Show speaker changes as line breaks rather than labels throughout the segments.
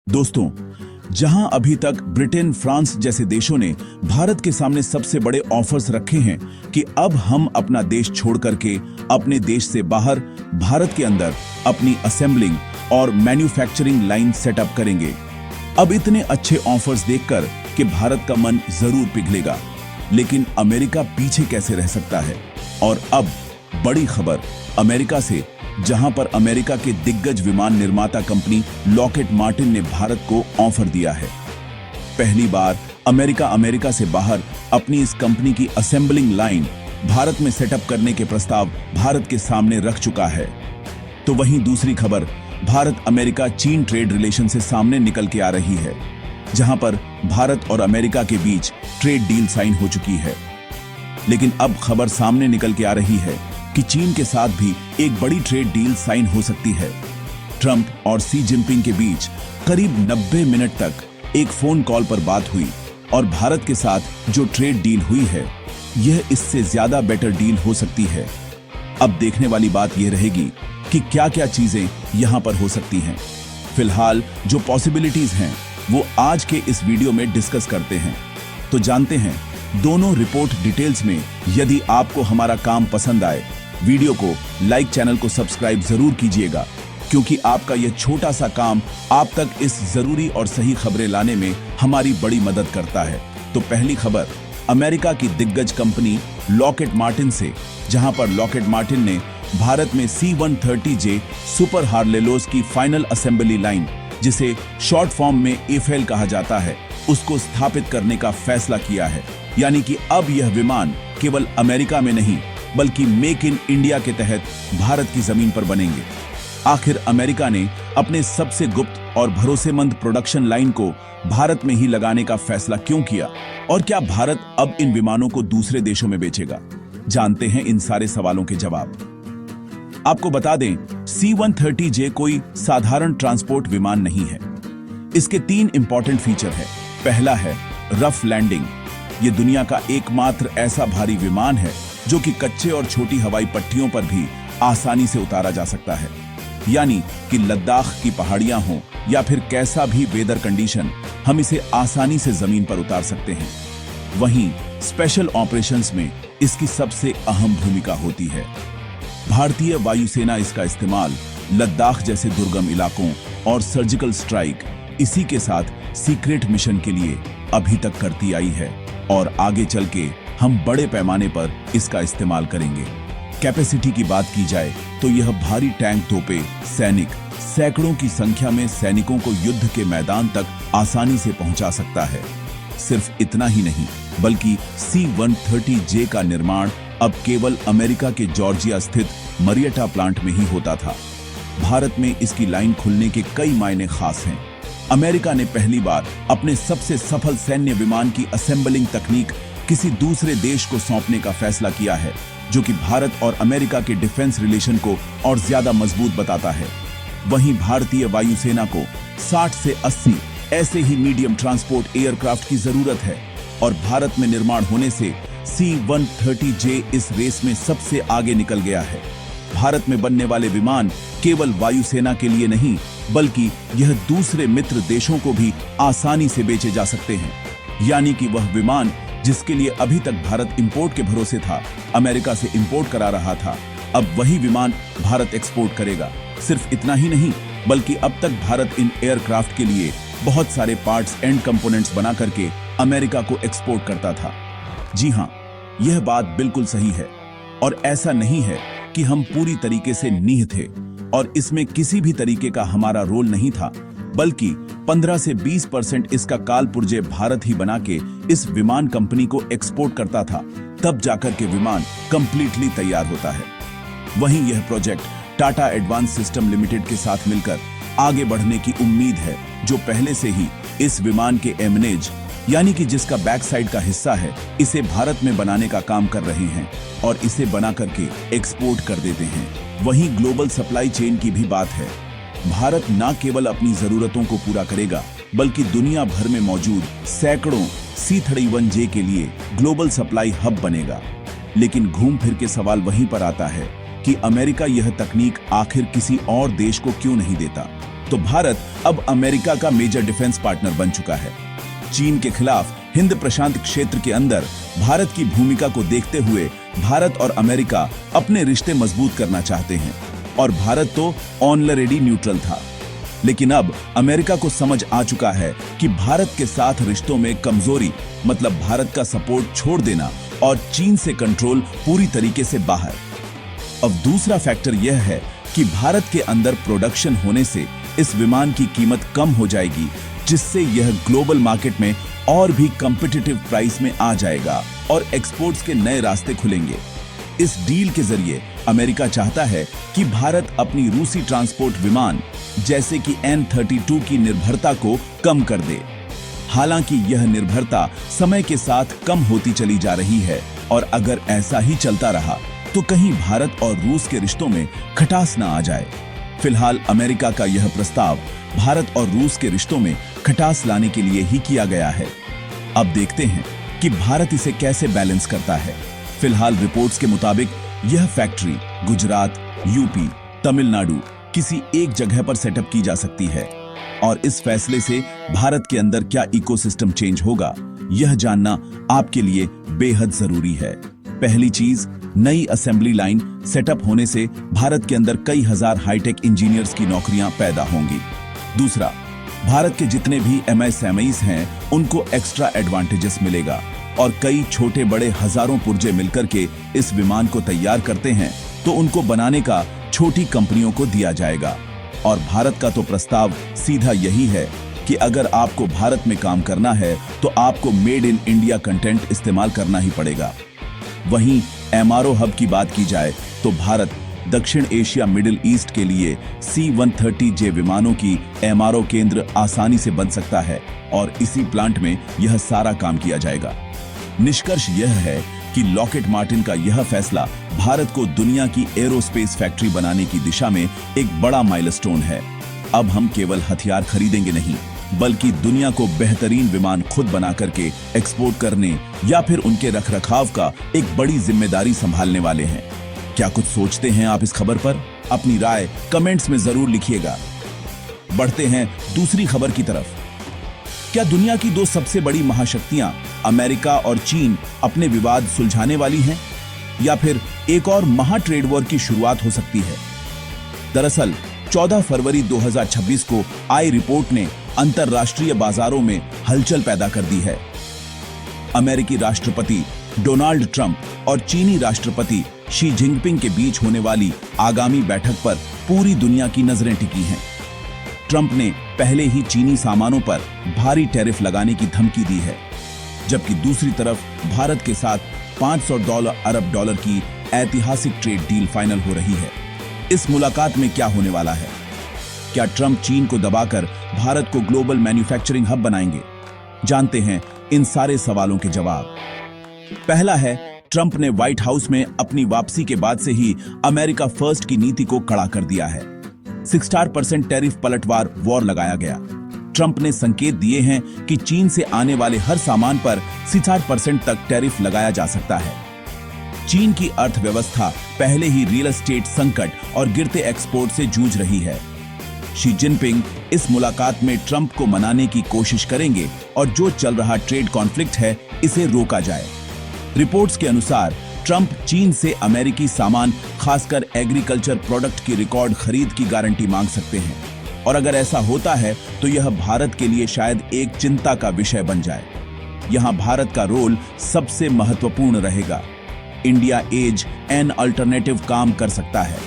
दोस्तों, जहां अभी तक ब्रिटेन, फ्रांस जैसे देशों ने भारत के सामने सबसे बड़े ऑफर्स रखे हैं कि अब हम अपना देश छोड़ करके अपने देश से बाहर भारत के अंदर अपनी असेंबलिंग और मैन्युफैक्चरिंग लाइन सेटअप करेंगे। अब इतने अच्छे ऑफर्स देखकर कि भारत का मन जरूर पिघलेगा, लेकिन अमेरिका पीछे कैसे रह सकता है। और अब बड़ी खबर अमेरिका से, जहां पर अमेरिका के दिग्गज विमान निर्माता कंपनी लॉकहीड मार्टिन ने भारत को ऑफर दिया है। पहली बार अमेरिका से बाहर अपनी इस कंपनी की असेंबलिंग लाइन भारत में सेटअप करने के प्रस्ताव भारत के सामने रख चुका है। तो वहीं दूसरी खबर भारत अमेरिका चीन ट्रेड रिलेशन से सामने निकल के आ रही है, जहां पर भारत और अमेरिका के बीच ट्रेड डील साइन हो चुकी है। लेकिन अब खबर सामने निकल के आ रही है कि चीन के साथ भी एक बड़ी ट्रेड डील साइन हो सकती है। ट्रंप और शी जिनपिंग के बीच करीब 90 मिनट तक एक फोन कॉल पर बात हुई और भारत के साथ जो ट्रेड डील हुई है, यह इससे ज्यादा बेटर डील हो सकती है। अब देखने वाली बात यह रहेगी कि क्या-क्या चीजें यहां पर हो सकती हैं। फिलहाल जो पॉसिबिलिटीज हैं वो आज के इस वीडियो में डिस्कस करते हैं। तो जानते हैं दोनों रिपोर्ट डिटेल्स में। यदि आपको हमारा काम पसंद आए, वीडियो को लाइक, चैनल को सब्सक्राइब जरूर कीजिएगा, क्योंकि आपका यह छोटा सा काम आप तक इस जरूरी और सही खबरें लाने में हमारी बड़ी मदद करता है। तो पहली खबर अमेरिका की दिग्गज कंपनी लॉकहीड मार्टिन से, जहां पर लॉकहीड मार्टिन ने भारत में C-130J सुपर हार्लेलोस की फाइनल असेंबली लाइन, जिसे शॉर्ट फॉर्म में एफएल कहा जाता है, उसको स्थापित करने का फैसला किया है। यानी कि अब यह विमान केवल अमेरिका में नहीं बल्कि मेक इन इंडिया के तहत भारत की जमीन पर बनेंगे। आखिर अमेरिका ने अपने सबसे गुप्त और भरोसेमंद प्रोडक्शन लाइन को भारत में ही लगाने का फैसला क्यों किया, और क्या भारत अब इन विमानों को दूसरे देशों में बेचेगा? जानते हैं इन सारे सवालों के जवाब। आपको बता दें, C-130J कोई साधारण ट्रांसपोर्ट विमान नहीं है। इसके 3 इंपॉर्टेंट फीचर है। पहला है रफ लैंडिंग। ये दुनिया का एकमात्र ऐसा भारी विमान है जो कि कच्चे और छोटी हवाई पट्टियों पर भी आसानी से उतारा जा सकता है। यानी कि लद्दाख की पहाड़ियां हों या फिर कैसा भी वेदर कंडीशन, हम इसे आसानी से जमीन पर उतार सकते हैं। वहीं स्पेशल ऑपरेशंस में इसकी सबसे अहम भूमिका होती है। भारतीय वायुसेना इसका इस्तेमाल लद्दाख जैसे दुर्गम इलाकों और सर्जिकल स्ट्राइक, इसी के साथ सीक्रेट मिशन के लिए अभी तक करती आई है, और आगे चल के हम बड़े पैमाने पर इसका इस्तेमाल करेंगे। कैपेसिटी की बात की जाए तो यह भारी टैंक, तोपे, सैनिक, सैकड़ों की संख्या में सैनिकों को युद्ध के मैदान तक आसानी से पहुंचा सकता है। सिर्फ इतना ही नहीं, बल्कि C-130J का निर्माण अब केवल अमेरिका के जॉर्जिया स्थित मरियटा प्लांट में ही होता था। भारत में इसकी लाइन खुलने के कई मायने खास हैं। अमेरिका ने पहली बार अपने सबसे सफल सैन्य विमान की असेंबलिंग तकनीक किसी दूसरे देश को सौंपने का फैसला किया है, जो कि भारत और अमेरिका के डिफेंस रिलेशन को और ज्यादा मजबूत बताता है। वहीं भारतीय वायुसेना को 60 से 80 ऐसे ही मीडियम ट्रांसपोर्ट एयरक्राफ्ट की जरूरत है, और भारत में निर्माण होने से C-130J इस रेस में सबसे आगे निकल गया है। भारत में बनने वाले विमान केवल वायुसेना के लिए नहीं, बल्कि यह दूसरे मित्र देशों को भी आसानी से बेचे जा सकते हैं। यानी कि वह विमान जिसके लिए अभी तक भारत इंपोर्ट के भरोसे था, अमेरिका से इंपोर्ट करा रहा था, अब वही विमान भारत एक्सपोर्ट करेगा। सिर्फ इतना ही नहीं, बल्कि अब तक भारत इन एयरक्राफ्ट के लिए बहुत सारे पार्ट्स एंड कंपोनेंट्स बना करके अमेरिका को एक्सपोर्ट करता था। जी हां, यह बात बिल्कुल सही है, और ऐसा नहीं है कि हम पूरी तरीके से नीह थे और इसमें किसी भी तरीके का हमारा रोल नहीं था, बल्कि 15 से 20% इसका कालपुर्जे भारत ही बना के इस विमान कंपनी को एक्सपोर्ट करता था। तब जाकर के विमान कंप्लीटली तैयार होता है। वहीं यह project Tata advance system limited के साथ मिलकर आगे बढ़ने की उम्मीद है, जो पहले से ही इस विमान के एमनेज, यानी कि जिसका बैक साइड का हिस्सा है, इसे भारत में बनाने का काम कर रहे हैं और इसे बना करके एक्सपोर्ट कर देते हैं। वहीं ग्लोबल सप्लाई चेन की भी बात है। भारत न केवल अपनी जरूरतों को पूरा करेगा, बल्कि दुनिया भर में मौजूद सैकड़ों C-31J के लिए ग्लोबल सप्लाई हब बनेगा। लेकिन घूम फिर के सवाल वहीं पर आता है कि अमेरिका यह तकनीक आखिर किसी और देश को क्यों नहीं देता। तो भारत अब अमेरिका का मेजर डिफेंस पार्टनर बन चुका है। चीन के खिलाफ हिंद प्रशांत क्षेत्र के अंदर भारत की भूमिका को देखते हुए भारत और अमेरिका अपने रिश्ते मजबूत करना चाहते हैं। और भारत तो ऑलरेडी न्यूट्रल था, लेकिन अब अमेरिका को समझ आ चुका है कि भारत के साथ रिश्तों में कमजोरी मतलब भारत का सपोर्ट छोड़ देना और चीन से कंट्रोल पूरी तरीके से बाहर। अब दूसरा फैक्टर यह है कि भारत के अंदर प्रोडक्शन होने से इस विमान की कीमत कम हो जाएगी, जिससे यह ग्लोबल मार्केट में और भी कॉम्पिटिटिव प्राइस में आ जाएगा और एक्सपोर्ट्स के नए रास्ते खुलेंगे। इस डील के जरिए अमेरिका चाहता है कि भारत अपनी रूसी ट्रांसपोर्ट विमान जैसे कि N-32 की निर्भरता को कम कर दे। हालांकि यह निर्भरता समय के साथ कम होती चली जा रही है और अगर ऐसा ही चलता रहा तो कहीं भारत और रूस के रिश्तों में खटास न आ जाए। फिलहाल अमेरिका का यह प्रस्ताव भारत और रूस के रिश्तों में खटास लाने के लिए ही किया गया है। अब देखते हैं कि भारत इसे कैसे बैलेंस करता है। फिलहाल रिपोर्ट्स के मुताबिक यह फैक्ट्री गुजरात, यूपी, तमिलनाडु किसी एक जगह पर सेटअप की जा सकती है और इस फैसले से भारत के अंदर क्या इकोसिस्टम चेंज होगा, यह जानना आपके लिए बेहद जरूरी है। पहली चीज, नई असेंबली लाइन सेटअप होने से भारत के अंदर कई हजार हाईटेक इंजीनियर्स की नौकरियां पैदा होंगी। दूसरा, भारत के जितने भी MSMEs हैं उनको एक्स्ट्रा एडवांटेजेस मिलेगा और कई छोटे बड़े हजारों पुर्जे मिलकर के इस विमान को तैयार करते हैं तो उनको बनाने का छोटी कंपनियों को दिया जाएगा। और भारत का तो प्रस्ताव सीधा यही है कि अगर आपको भारत में काम करना है तो आपको मेड इन इंडिया कंटेंट इस्तेमाल करना ही पड़ेगा। वहीं MRO हब की बात की जाए तो भारत दक्षिण एशिया मिडिल ईस्ट के लिए C-130J विमानों की MRO केंद्र आसानी से बन सकता है और इसी प्लांट में यह सारा काम किया जाएगा। निष्कर्ष यह है कि लॉकहीड मार्टिन का यह फैसला भारत को दुनिया की एरोस्पेस फैक्ट्री बनाने की दिशा में एक बड़ा माइलस्टोन है। अब हम केवल हथियार खरीदेंगे नहीं, बल्कि दुनिया को बेहतरीन विमान खुद बना करके एक्सपोर्ट करने या फिर उनके रखरखाव का एक बड़ी जिम्मेदारी संभालने वाले हैं। क्या कुछ सोचते हैं आप इस खबर पर? अपनी राय कमेंट्स में जरूर लिखिएगा। बढ़ते हैं दूसरी खबर की तरफ। क्या दुनिया की दो सबसे बड़ी महाशक्तियां अमेरिका और चीन अपने विवाद सुलझाने वाली हैं या फिर एक और महा ट्रेड वॉर की शुरुआत हो सकती है? दरअसल 14 फरवरी 2026 को आई रिपोर्ट ने अंतरराष्ट्रीय बाजारों में हलचल पैदा कर दी है। अमेरिकी राष्ट्रपति डोनाल्ड ट्रंप और चीनी राष्ट्रपति शी जिनपिंग के बीच होने वाली आगामी बैठक पर पूरी दुनिया की नजरें टिकी हैं। ट्रंप ने पहले ही चीनी सामानों पर भारी टैरिफ लगाने की धमकी दी है, जबकि दूसरी तरफ भारत के साथ $500 अरब डॉलर की ऐतिहासिक ट्रेड डील फाइनल हो रही है। इस मुलाकात में क्या होने वाला है? क्या ट्रंप चीन को दबाकर भारत को ग्लोबल मैन्युफैक्चरिंग हब बनाएंगे? जानते हैं इन सारे सवालों के जवाब। पहला है, ट्रंप ने व्हाइट हाउस में अपनी वापसी के बाद से ही अमेरिका फर्स्ट की नीति को कड़ा कर दिया है। 66% टैरिफ पलटवार वॉर लगाया गया। ट्रंप ने संकेत दिए हैं कि चीन से आने वाले हर सामान पर 66% तक टैरिफ लगाया जा सकता है। चीन की अर्थव्यवस्था पहले ही रियल एस्टेट संकट और गिरते एक्सपोर्ट से जूझ रही है। शी जिनपिंग इस मुलाकात में ट्रंप को मनाने की कोशिश करेंगे और जो चल रहा ट्रेड कॉन्फ्लिक्ट है इसे रोका जाए। रिपोर्ट्स के अनुसार ट्रंप चीन से अमेरिकी सामान खासकर एग्रीकल्चर प्रोडक्ट की रिकॉर्ड खरीद की गारंटी मांग सकते हैं और अगर ऐसा होता है तो यह भारत के लिए शायद एक चिंता का विषय बन जाए। यहां भारत का रोल सबसे महत्वपूर्ण रहेगा। इंडिया एज एन अल्टरनेटिव काम कर सकता है।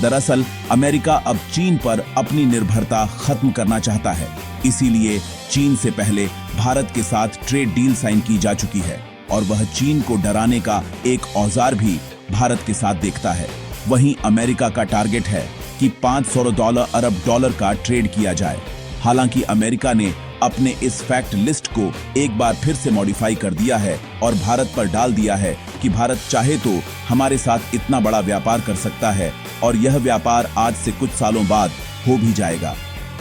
दरअसल अमेरिका अब चीन पर अपनी निर्भरता खत्म करना चाहता है, इसीलिए चीन से पहले भारत के साथ ट्रेड डील साइन की जा चुकी है और वह चीन को डराने का एक औजार भी भारत के साथ देखता है। वहीं अमेरिका का टारगेट है कि $500 अरब डॉलर का ट्रेड किया जाए। हालांकि अमेरिका ने अपने इस फैक्ट लिस्ट को एक बार फिर से मॉडिफाई कर दिया है और भारत पर डाल दिया है कि भारत चाहे तो हमारे साथ इतना बड़ा व्यापार कर सकता है और यह व्यापार आज से कुछ सालों बाद हो भी जाएगा,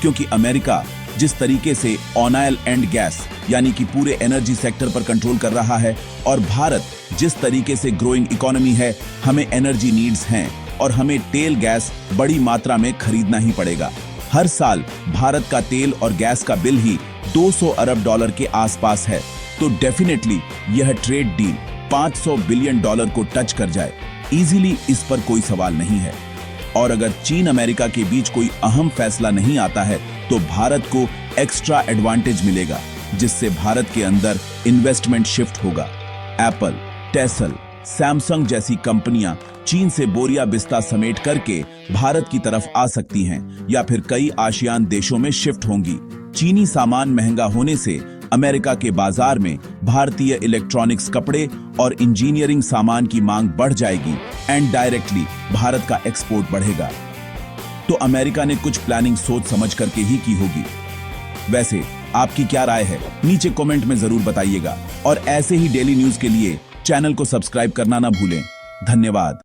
क्योंकि अमेरिका जिस तरीके से ऑयल एंड गैस यानी कि पूरे एनर्जी सेक्टर पर कंट्रोल कर रहा है और भारत जिस तरीके से ग्रोइंग इकोनॉमी है, हमें एनर्जी नीड्स हैं और हमें तेल गैस बड़ी मात्रा में खरीदना ही पड़ेगा। हर साल भारत का तेल और गैस का बिल ही 200 अरब डॉलर के आसपास है, तो डेफिनेटली यह ट्रेड डील 500 बिलियन डॉलर को टच कर जाए इजीली, इस पर कोई सवाल नहीं है। और अगर चीन अमेरिका के बीच कोई अहम फैसला नहीं आता है तो भारत को एक्स्ट्रा एडवांटेज मिलेगा, जिससे भारत के अंदर इन्वेस्टमेंट शिफ्ट होगा। एप्पल, टेसल, सैमसंग जैसी कंपनियां चीन से बोरिया बिस्ता समेट करके भारत की तरफ आ सकती हैं या फिर कई आसियान देशों में शिफ्ट होंगी। चीनी सामान महंगा होने से अमेरिका के बाजार में भारतीय इलेक्ट्रॉनिक्स, कपड़े और इंजीनियरिंग सामान की मांग बढ़ जाएगी एंड डायरेक्टली भारत का एक्सपोर्ट बढ़ेगा। तो अमेरिका ने कुछ प्लानिंग सोच समझ करके ही की होगी। वैसे आपकी क्या राय है, नीचे कमेंट में जरूर बताइएगा और ऐसे ही डेली न्यूज के लिए चैनल को सब्सक्राइब करना ना भूलें। धन्यवाद।